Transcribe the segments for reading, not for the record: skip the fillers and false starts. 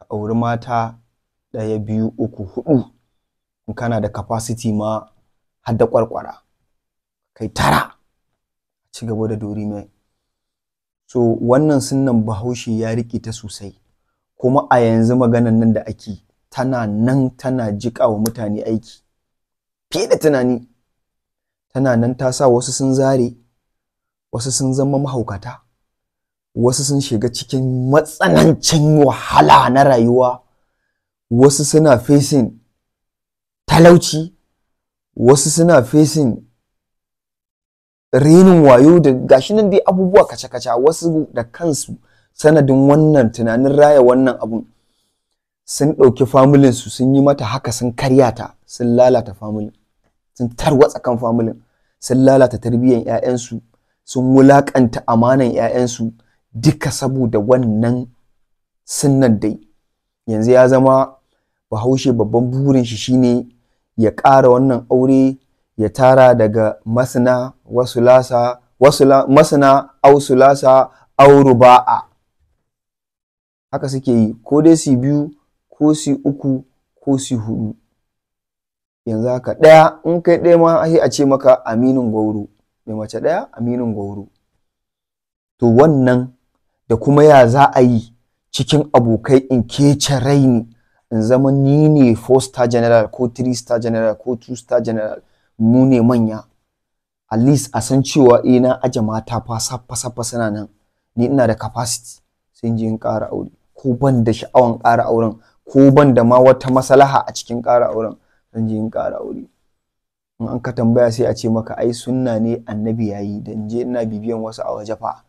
auri mata ɗaya, biyu, uku, huɗu, in kana da capacity ma har da ƙwarƙwara, kai tara, ci gaba da dori mai. So wannan sunnan Bahaushe ya riƙe ta sosai, kuma a yanzu maganan nan da ake tana nan tana jiƙa wa mutane aiki fiye da tunani. Tana nan ta sa wasu sun zare, wasu sun zama mahaukata, wasu sun shiga cikin matsanancin wahala na rayuwa, wasu suna facing talauci, wasu suna facing renin wayo da gashi nan dai abubuwa kaca-kaca. Wasu da kansu sanadin wannan tunanin raya wannan abun sun ɗauki familin su sun yi mata haka, sun karya ta, sun lalata familin, sun tarwatsa kan familin, sun lalata tarbiyyar 'ya'yansu, sun wulaƙanta amanan 'ya'yansu, duka saboda wannan sunnan dai. Yanzu ya zama Bahaushe babban burin shi shine ya ƙara wannan aure, ya tara daga masna masna au sulasa au ruba'a. Haka suke yi, ko dai su biyu ko su uku ko su huɗu. Yanzu haka ɗaya, in kai ɗaya ma sai a ce maka aminin gwauro, mai mace ɗaya aminin gwauro. To wannan da kuma ya za a yi cikin abokai in kece raini, in zama ni ne 4 star general ko 3 star general ko 2 star general, mu ne manya. At least a san cewa na aje mata fa safa suna nan, ni ina da capacity, sai in je in ƙara aure, ko ban da sha'awan ƙara auren, ko ban da ma wata maslaha a cikin ƙara auren, zan je in ƙara aure. In an ka tambaya sai a ce maka ai sunna ne annabi yayi, da in je ina bibiyan wasu a waje fa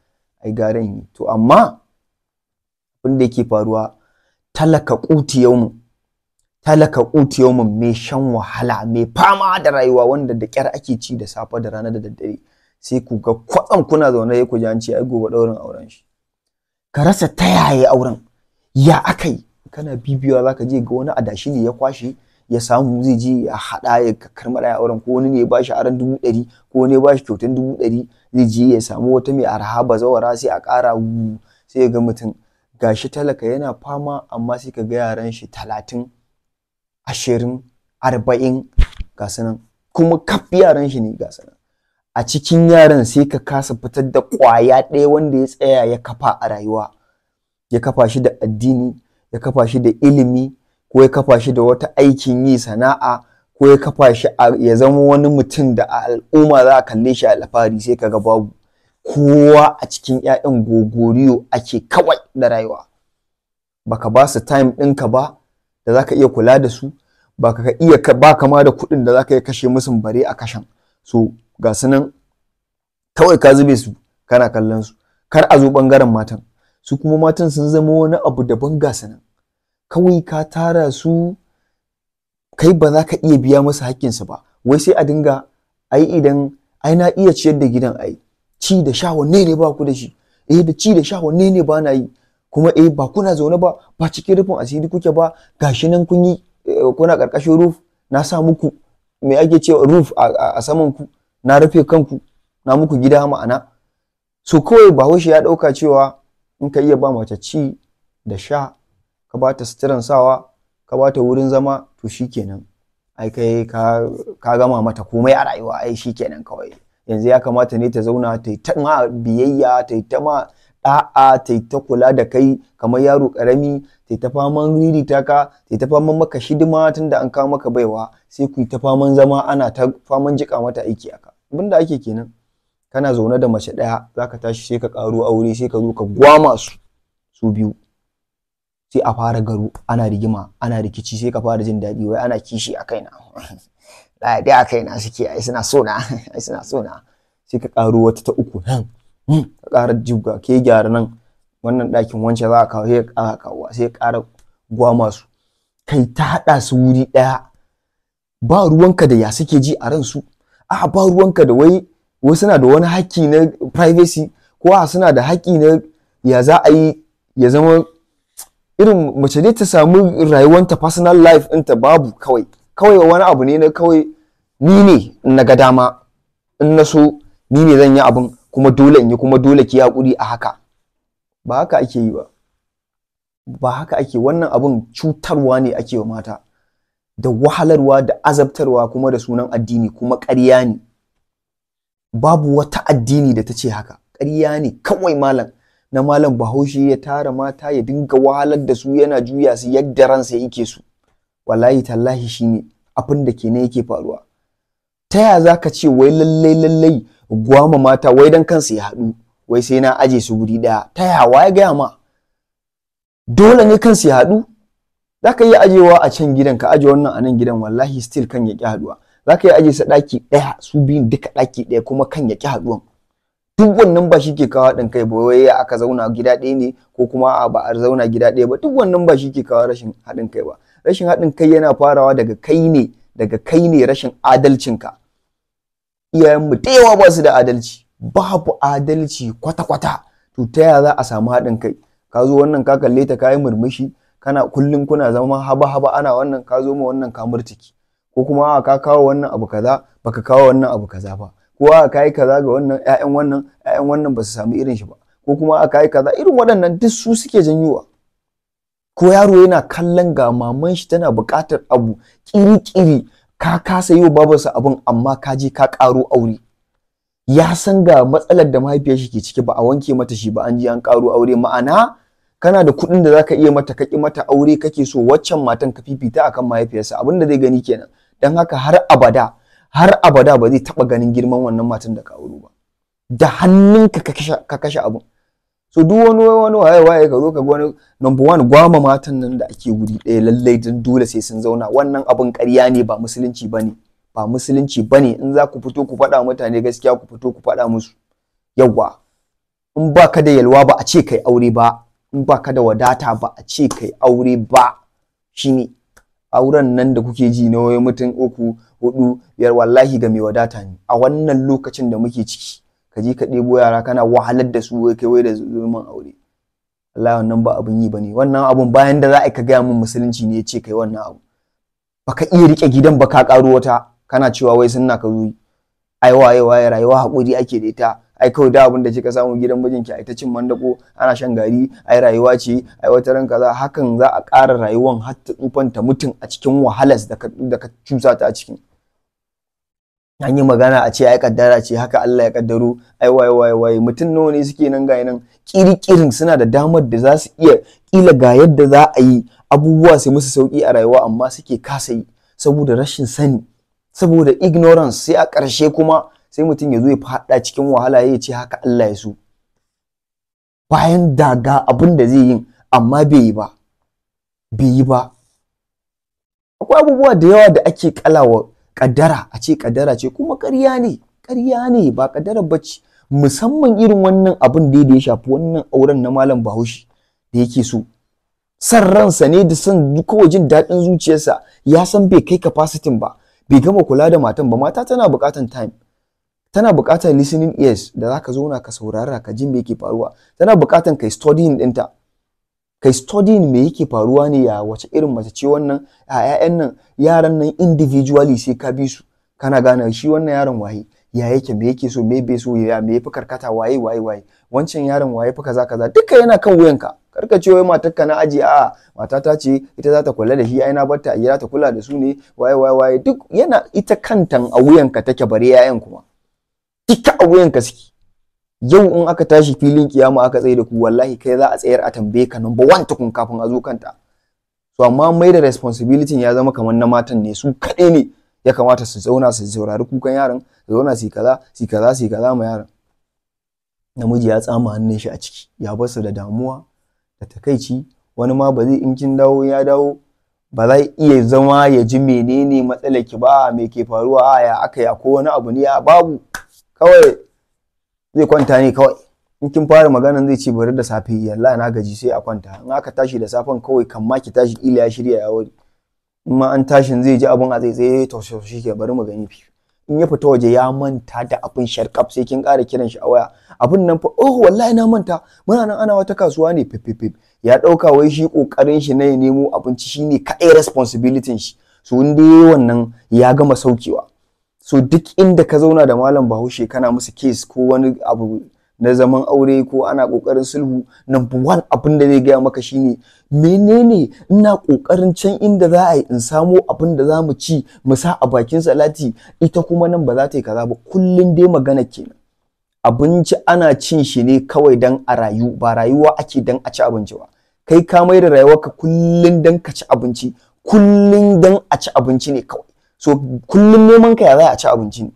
ai garan yi. To amma abin da yake faruwa, talaka ƙuti yaumin mai shan wahala, mai fama da rayuwa, wanda da ƙyar ake ci da safe da rana da daddare, sai ku ga kwatsam kuna zaune ku ji an ce ai gobe ɗaurin auren shi. Ka rasa ta yaya auren, ya akai, kana bibiyawa zaka je ga wani adashi ne ya kwashe ya samu, zai je ya haɗa ya karmada auren, ko wani ne ya bashi aron 100,000 ko wani ya bashi kyautan 100,000, zai je ya samu wata mai arha bazawara sai a ƙara sai ya ga mutum gashi talaka yana fama, amma sai ka ga yaran shi 30, 20, 40 ga su nan, kuma kaf yaran shi ne ga su nan. A cikin yaran sai ka kasa fitar da ƙwaya ɗaya wanda ya tsaya ya kafa a rayuwa, ya kafa shi da addini, ya kafa shi da ilimi, ko ya kafa shi da wata aikin yi sana'a, ko ya kafa shi ya zama wani mutum da a al'umma za a kalle shi alfahari, sai kaga babu. Kowa a cikin 'ya'yan gogoriyo ake kawai da rayuwa, baka ba su time ɗinka ba da zaka iya kula da su, ba kama da kuɗin da zaka iya kashe musu bare a kashan. So ga su nan kawai ka zube su kana kallon su. Kar a zo ɓangaren matan, su kuma matan sun zama wani abu daban, ga su nan kawai ka tara su, kai ba za ka iya biya musu haƙƙinsu ba, wai sai a dinga ai na iya ciyar da gidan, ai ci da sha wanne ne ba ku da shi, da ci da sha wanne ne ba na yi, kuma ba kuna zaune ba cikin rufin asiri kuke ba, gashi nan kun yi kuna ƙarƙashin roof, na sa muku me ake cewa roof a saman ku, na rufe kanku, na muku gida ma'ana. So kawai Bahaushe ya ɗauka cewa in ka iya ba mace ci da sha, ka ba ta suturan sawa, ka ba ta wurin zama, to shikenan ai kai ka gama mata komai a rayuwa, ai shikenan kawai. Yanzu ya kamata ne ta zauna ta yi ta ma biyayya, ta yi ta ma ɗa'a, ta yi ta kula da kai kamar yaro ƙarami, ta yi ta faman ririta ka, ta yi ta faman maka hidima tunda an kawo maka baiwa, sai ku yi ta faman zama ana ta faman jiƙa mata aiki aka. Abin da ake kenan, kana zaune da mace ɗaya za ka tashi sai ka ƙaro aure, sai ka zo ka gwama su biyu, sai a fara garo, ana rigima, ana rikici, sai ka fara jin daɗi, wai ana kishi a kaina. Dai a kaina suke, ai suna so na, sai ka ƙaro wata ta uku nan, ka ƙara jibga, ke gyara nan, wannan ɗakin wance za a kawo, sai ka ƙara kawo, sai ka ƙara gwama su, kai ta haɗa su wuri ɗaya. Ba ruwanka da ya suke ji a ransu, ba ruwanka da wai suna da wani haƙƙi na privacy, ko suna da haƙƙi na ya za a yi ya zama irin mace dai ta samu rayuwanta personal life ɗinta, babu. Kawai wani abu ne na kawai ni ne in na ga dama, in na so ni ne zan yi abin, kuma dole in yi, kuma dole ki haƙuri a haka. Ba haka ake yi ba. ba haka ake. Wannan abun cutarwa ne ake wa mata, da wahalarwa da azabtarwa kuma da sunan addini, kuma ƙarya ne. Babu wata addini da ta ce haka, ƙarya ne kawai malam na malam Bahaushe ya tara mata ya dinga wahalar da su yana juya su yadda ransa yake so. Wallahi tallahi shine abin da kenan yake faruwa. Ta ya zaka ce wai lallai gwama mata wai dan kansu ya haɗu, wai sai na aje su guri ɗaya? Ta ya wa ya gaya ma? Dole ne kansu ya haɗu? Zaka iya ajewa a can gidan ka aje wannan a nan gidan, wallahi still kan ya ƙi haɗuwa. Zaka iya aje su ɗaki ɗaya, su biyun duka ɗaki ɗaya, kuma kan ya ƙi haɗuwan. Duk wannan ba shi ke kawo haɗin kai ba, wai aka zauna gida ɗaya ne ko kuma ba a zauna gida ɗaya ba. Duk wannan ba shi ke kawo rashin haɗin kai ba. Rashin haɗin kai yana farawa daga kai ne rashin adalcinka. Iyayenmu da yawa ba su da adalci, babu adalci kwata-kwata. To ta yaya za a samu haɗin kai? Ka zo wannan ka kalle ta kayi murmushi, kana kullum kuna zama haba-haba ana wannan, ka zo ma wannan ka murtiki, ko kuma ka kawo wannan abu kaza baka kawo wannan abu kaza ba, ko ka yi kaza ga wannan ƴaƴan wannan ba su samu irin shi ba, ko kuma ka yi kaza. Irin waɗannan duk su suke janyowa. Ko yaro yana kallon ga maman shi tana buƙatar abu ƙiri-ƙiri, ka kasa yi wa babarsa abun, amma ka je ka ƙaro aure. Ya san ga matsalar da mahaifiyar shi ke ciki, ba a wanke mata shi ba, an je an ƙaro aure. Ma'ana kana da kuɗin da zaka iya mata, kaki mata aure kake so waccan matan ka fifita akan mahaifiyarsa. Abin da zai gani kenan. Dan haka har abada ba zai taɓa ganin girman wannan matan da ka auro ba. Da hannunka ka kashe abun. So duk wani waye ka zo ka ga wani number one gwama matan nan da ake guri ɗaya lallai dan dole sai sun zauna. Wannan abun ƙarya ne, ba musulunci bane. Ba musulunci bane. In za ku fito ku faɗa mutane gaskiya, ku fito ku faɗa musu. Yawwa. In baka da yalwa ba a ce kai aure ba. In baka da wadata ba a ce kai aure ba. Shine auren nan da kuke ji na wai mutum 3, 4, 5 wallahi ga mai wadata ne. A wannan lokacin da muke ciki, ka je ka ɗebo yara kana wahalar da su wai kai wai da zaman aure. Allah wannan ba abun yi bane. Wannan abun bayan da za a ka gaya min musulunci ne ya ce kai wannan abu. Baka iya rike gidan ba, ka karo wata kana cewa wai sunna ka zo. Ai waye rayuwa hakuri ake da ita. Ai kawai da abin da kika samu gidan mijinki ai ta cin mandako, ana shan gari, ai rayuwa ce, ai wata ran kaza. Hakan za a ƙara rayuwan har ta tsufanta mutum a cikin wahalas da ka cusa ta a cikin. An yi magana a ce ai kaddara ce, haka Allah ya kaddaro. Ai waye mutum nawa ne suke nan ga nan kirkirin suna da damar da za su iya kila ga yadda za a yi abubuwa sai musu sauki a rayuwa, amma suke kasa yi saboda rashin sani, saboda ignorance. Sai a ƙarshe kuma sai mutum ya zo ya faɗa cikin wahala ya ce haka Allah ya so, bayan daga abin da zai yi amma bai yi ba. Akwai abubuwa da yawa da ake kalawa kaddara, a ce kaddara ce, kuma ƙarya ne ba kaddara bace. Musamman irin wannan abin da ya shafi wannan auren na malam Bahaushe da yake so, san ransa ne da san kawai jin daɗin zuciyarsa. Ya san bai kai capacity ba, bai gama kula da matan ba. Mata tana buƙatar time, tana buƙatar listening ears da zaka zauna ka saurara ka ji me yake faruwa. Tana buƙatar kai studying ɗinta, kai studying me yake faruwa ne, ya wace irin mace ce wannan, a ƴaƴan nan yaran nan individually sai ka bi su kana gane shi wannan yaron waye, ya yake, me yake so, me bai so, ya me yafi karkata, waye wancan yaron waye fi kaza duka yana kan wuyanka. Karka ce wai matarka na aji, a matata ce ita za ta kula da shi, ai na barta a gida ta kula da su ne, waye duk yana ita kantan a wuyanka take, bare yayan kuma duka a wuyanka suke. Yau in aka tashi filin kiyama aka tsaye da ku, wallahi kai za a tsayar a tambaye ka number 1 tukun kafin a zo kanta. So amma mai da responsibility ya zama kamar na matan ne, su kaɗai ne ya kamata su zauna su saurari kukan yaron, su zauna su kaza ma yaron. Namiji ya tsama hannun shi a ciki, ya bar su da damuwa da takaici. Wani ma ba zai, in kin dawo ya dawo, ba zai iya zama ya ji menene matsalar ki ba, me ke faruwa, a ya aka ya ko wani abu ne, a babu, kawai zai kwanta ne kawai. In kin fara maganan zai ce bari da safe, yalla na gaji, sai a kwanta. In aka tashi da safen kawai kan ma ki tashi ila ya shirya ya wuri. In ma an tashin zai ji abun a tsaitsaye, to shike bari mu gani fi. In ya fita waje ya manta da abin sharkaf, sai kin ƙara kiran shi a waya. Abin nan fa, oh wallahi na manta, muna nan ana wata kasuwa ne, fififif. Ya ɗauka wai shi ƙoƙarin shi na ya nemo abinci shine kaɗai responsibility shi. So in dai wannan ya gama saukewa. So duk inda ka zauna da malam Bahaushe kana musu case ko wani abu na zaman aure ko ana kokarin sulhu, number one abin da zai gaya maka shine menene ina kokarin can inda za a yi in samo abin da za mu ci mu sa a bakin salati, ita kuma nan ba za ta yi kaza ba. Kullun dai magana kenan. Abinci ana cin shi ne kawai dan a rayu, ba rayuwa ake dan a ci abinci ba. Kai ka mai da rayuwarka kullun dan ka ci abinci, kullun dan a ci abinci ne kawai. So kullun neman ka ya za a ci abinci ne.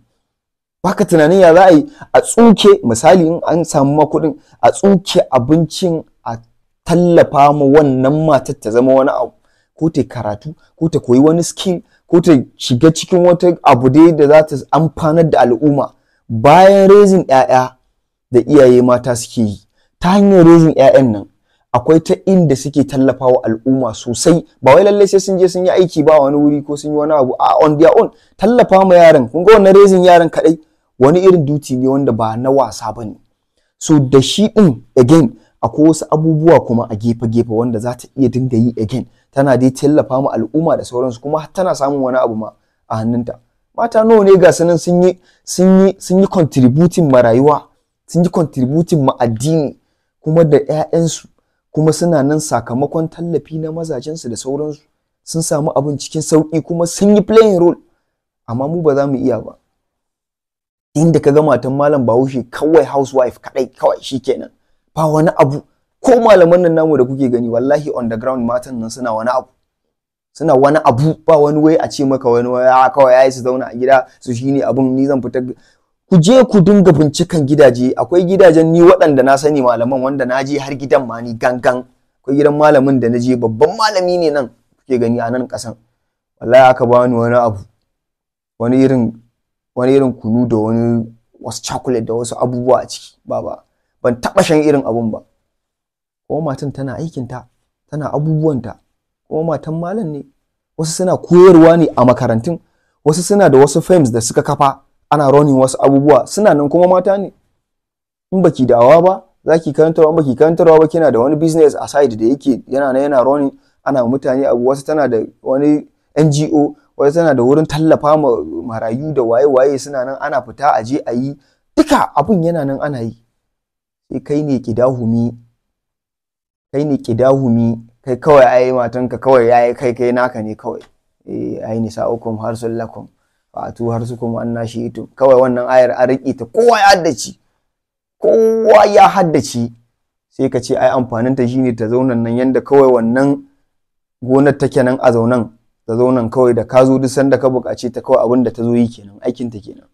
Baka tunanin ya za a yi a tsuke, misali in an samu makudin a tsuke abincin a tallafa ma wannan matar ta zama wani abu, ko ta karatu, ko ta koyi wani skill, ko ta shiga cikin wata abu dai da za ta amfanar da al'umma. Bayan raising 'ya'ya da iyaye mata suke yi, ta hanyar raising 'ya'yan nan akwai ta inda suke tallafawa al'umma sosai. Ba wai lallai sai sun je sun yi aiki ba wani wuri ko sun yi wani abu a on their own. Tallafa ma yaran, kun ga wannan raising yaran kadai wani irin duty ne wanda ba na wasa bane. So da shi din again akwai wasu abubuwa kuma a gefe-gefe wanda za ta iya dinga yi again, tana dai tallafa ma al'umma da sauransu, kuma tana samun wani abu ma a hannunta. Mata nawa ne ga sanan sun yi contributing ma rayuwa, sun yi contributing ma addini, kuma da 'ya'yansu kuma suna nan sakamakon tallafi na mazajensu da sauransu, sun samu abin cikin sauki kuma sun yi playing role. Amma mu ba za mu iya ba. Inda ka ga matan malam Bahaushe kawai housewife kadai kawai shikenan, ba wani abu. Ko malaman nan namu da kuke gani wallahi on the ground matan nan suna wani abu, ba wani wai a ce maka wani wai kawai yayi su zauna a gida su shine abun ni zan fita. Ku je ku dinga binciken gidaje, akwai gidajen ni waɗanda na sani malaman wanda na je har gidan ma ni gangan. Akwai gidan malamin da na je, babban malami ne nan kuke gani a nan ƙasan, wallahi aka bani wani abu, wani irin kunu da wasu chocolate da wasu abubuwa a ciki. Ban taɓa shan irin abun ba. Kuma matan tana aikinta, tana abubuwanta, kuma matan malam ne. Wasu suna koyarwa ne a makarantun, wasu suna da wasu firms da suka kafa ana running wasu abubuwa, suna nan kuma mata ne. In baki da'awa ba zaki karantarwa, baki karantarwa ba kina da wani business a side da yake yana running, ana mutane abu. Wasu tana da wani NGO, wasu tana da wurin tallafa ma marayu da waye suna nan ana fita a je a yi duka abun yana nan ana yi. Sai kai ne kidahumi, kai kawai ai matanka kawai yayi kai naka ne kawai. Ai nisa'ukum harsul lakum fatu harsukum annashitum. Kawai wannan ayar an riƙe ta kowa ya haddace, sai ka ce ai amfanin ta shine ta zaunan nan yanda kawai wannan gonar take nan a zaunan kawai da ka zo duk sanda ka buƙace ta kawai abin da ta zo yi kenan, aikin ta kenan.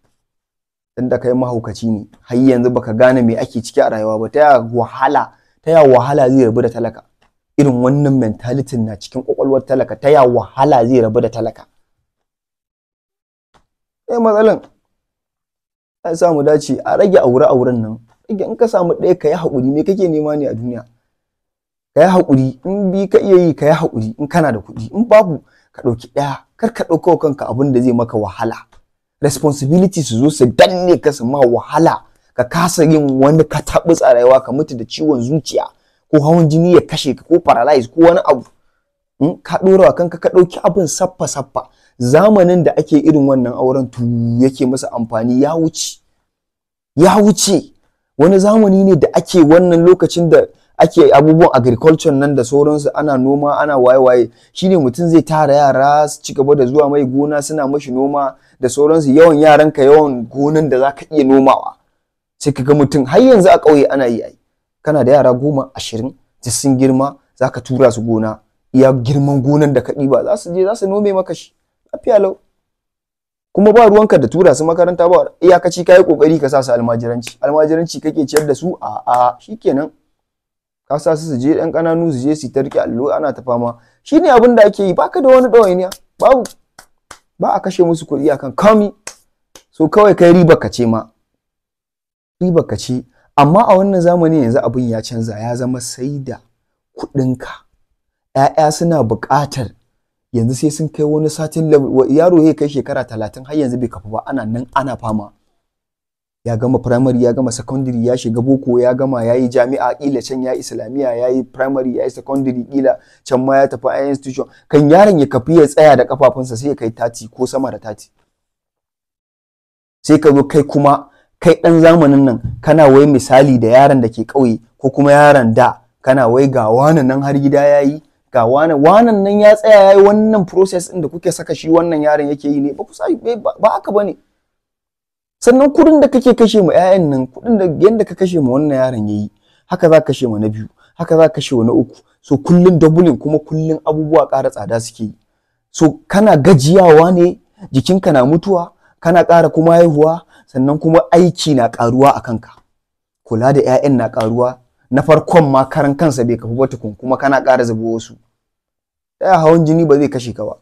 Dan da kai mahaukaci ne har yanzu baka gane me ake ciki a rayuwa ba. Ta ya wahala zai rabu da talaka. Irin wannan mentality na cikin kwakwalwar talaka, ta ya wahala zai rabu da talaka. Matsalan ai samu dace a rage auren nan. In ka samu ɗaya ka yi haƙuri, me kake nema ne a duniya? Ka yi haƙuri, in bi ka iya yi ka yi haƙuri in kana da kuɗi, in babu ka ɗauki ɗaya. Kar ka ɗauka kanka abin da zai maka wahala, responsibility su zo su danne ka su ma wahala, ka kasa yin wani kataɓus a rayuwa, ka mutu da ciwon zuciya ko hawan jini ya kashe ka ko paralyze ko wani abu. Ka ɗora wa kanka, ka ɗauki abin saffa. Zamanin da ake irin wannan auren yake masa amfani ya wuce. Wani zamani ne da ake wannan lokacin da ake abubuwan agriculture nan da sauransu, ana noma ana waye shine mutum zai tara yara su ci gaba da zuwa mai gona suna mashi noma da sauransu. Yawan yaranka yawan gonan da zaka iya nomawa, sai ka ga mutum har yanzu a ƙauye ana yi. Kana da yara 10 20 da sun girma zaka tura su gona, iya girman gonan da ka ɗiba za su nome maka shi lafiya lau. Kuma ba ruwanka da tura su makaranta, ba iyakaci kai kokari ka sa su almajiranci kake ciyar da su. Shikenan ka sa su je ɗan ƙananu su je su ta riƙe allo ana ta fama. Shine abin da ake yi, baka da wani ɗawainiya, ba a kashe musu kuɗi akan kami. So kawai kai riba ka ce. Amma a wannan zamani yanzu abin ya canza, ya zama sai da kuɗinka. 'Ya'ya suna buƙatar yanzu sai sun kai wani satin level. Yaro ya kai shekara 30 har yanzu bai kafu ba, ana nan ana fama. Ya gama primary, ya gama secondary, ya shiga boko, ya gama yayi jami'a, kila can yayi islamiyya, yayi primary, yayi secondary, kila can ma ya tafi a institution. Kan yaron ya kafi ya tsaya da kafafunsa sai ya kai 30 ko sama da 30. Sai ka zo kai kuma kai ɗan zamanin nan kana wai misali da yaron da ke ƙauye ko kuma yaron da kana wai ga wani nan har gida yayi, ga wanan nan ya tsaya yayi wannan process ɗin da kuke saka shi wannan yaron yake yi ne, ba ku sai ba haka bane. Sannan kuɗin da kake kashe ma 'ya'yan nan, kuɗin da yanda ka kashe ma wannan yaron yayi, haka za ka kashe ma na biyu, haka za ka kashe wa na uku. So kullun doubling, kuma kullun abubuwa ƙara tsada suke yi. So kana gajiyawa ne, jikinka na mutuwa, kana ƙara kuma haihuwa, sannan kuma aiki na ƙaruwa a kanka. Kula da 'ya'yan na ƙaruwa, na farkon ma karan kansa bai kafu ba tukun, kuma kana ƙara zubo wasu. Hawan jini ba zai kashe ka ba.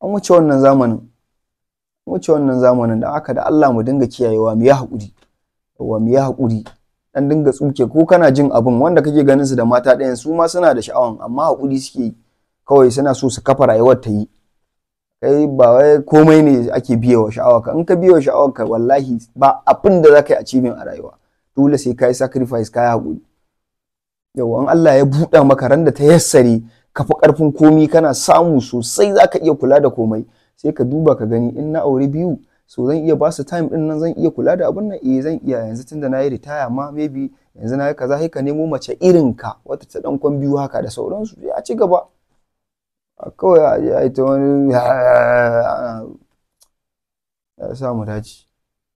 An wuce wannan zamanin. Wuce wannan zamanin, da haka da Allah mu dinga kiyayewa, mu yi haƙuri. Mu yi haƙuri. Dan dinga tsuke, ko kana jin abin wanda kake ganin su da mata ɗayan, su ma suna da sha'awan, amma haƙuri suke yi. Kawai suna so su kafa rayuwar ta yi. Kai ba wai komai ne ake biyewa sha'awarka. In ka biyewa sha'awarka, wallahi ba abin da za ka yi achieving a rayuwa. Dole sai ka yi sacrifice, ka yi haƙuri. Yawwa, in Allah ya buɗa maka ran da ta yassare, ka fi ƙarfin komi, kana samu sosai, za ka iya kula da komai. Sai ka duba ka gani, in na aure biyu, so zan iya ba su time din nan, zan iya kula da abin nan, zan iya. Yanzu tunda na yi retire ma, maybe yanzu na yi kaza, sai ka nemo mace irin ka, wata ta dan kwan biyu haka da sauransu, sai a ci gaba. Kawai a yi ta wani ya samu dace.